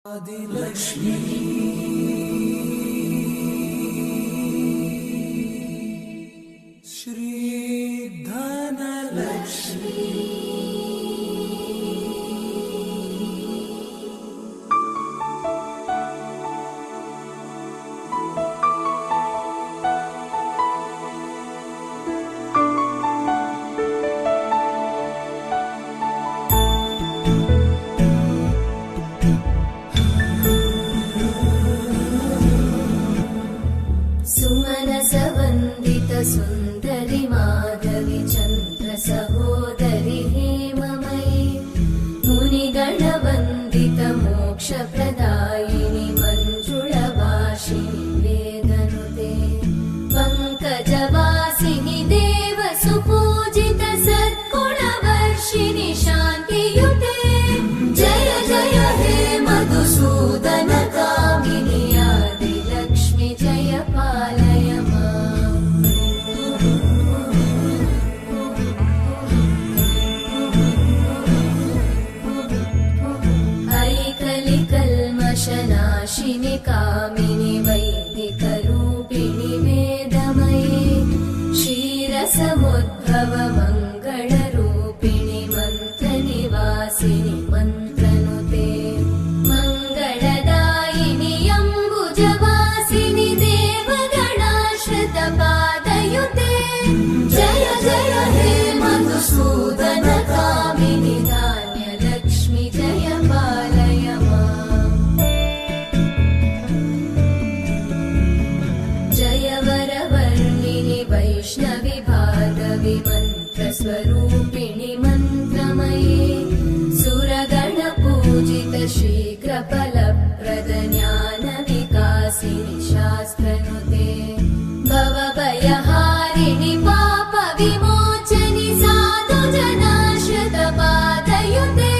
आदिलक्ष्मी श्री धनलक्ष्मी सुमनसवन्दित सुन्दरि माधवि चन्द्र सहोदरि हेममयि मुनिगणवन्दित मोक्षप्रदायिनि मञ्जुळभाषिणि वेदनुते पङ्कजवासिनि देवसुपूजित सद्गुणवर्षिणि शान्तियुते जय जय हे मधुसूदन कामिनि आदिलक्ष्मि जय पालय ऐकलिकल्मषनाशिनि कामिनि वैदिकरूपिणि वेदमये क्षीरसमुद्भव मङ्गलरूपिणि मन्त्रनिवासिनि मन्त्रनुते मङ्गलदायिनि अम्बुजवासिनि देवगणाश्रितपादयुते जय जय हे मधुसूदन कामिनि धान्यलक्ष्मि जय पालय जय वरवर्णिनि वैष्णवि भार्गवि मन्त्रस्वरूपिणि मन्त्रमये सुरगणपूजित शीघ्रफलप्रद ज्ञानविकासिनि शास्त्रनुते भवभयहारिणि पापविमोचनि साधुजनाश्रितपादयुते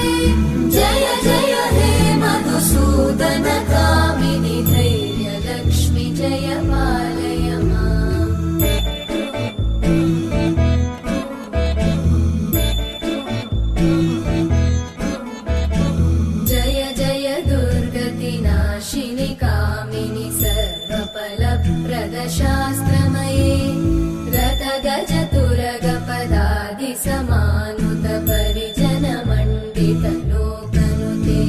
जय जय हे मधुसूदन कामिनि धैर्यलक्ष्मि जय पालय जय जय दुर्गतिनाशिनि कामिनि सर्वफलप्रद शास्त्रमये रथगजतुरगपदादि समानुत परिजनमण्डित लोकनुते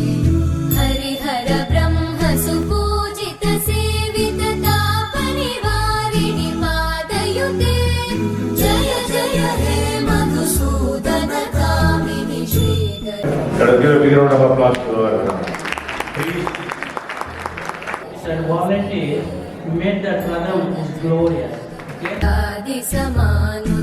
हरिहर ब्रह्म सुपूजित सेवित तापनिवारिणि पादयुते जय जय हे मधुसूदन कामिनि Sridhar Can I give a big round of applause to our and volunteers made that rhythm glorious. Okay? आदि समानु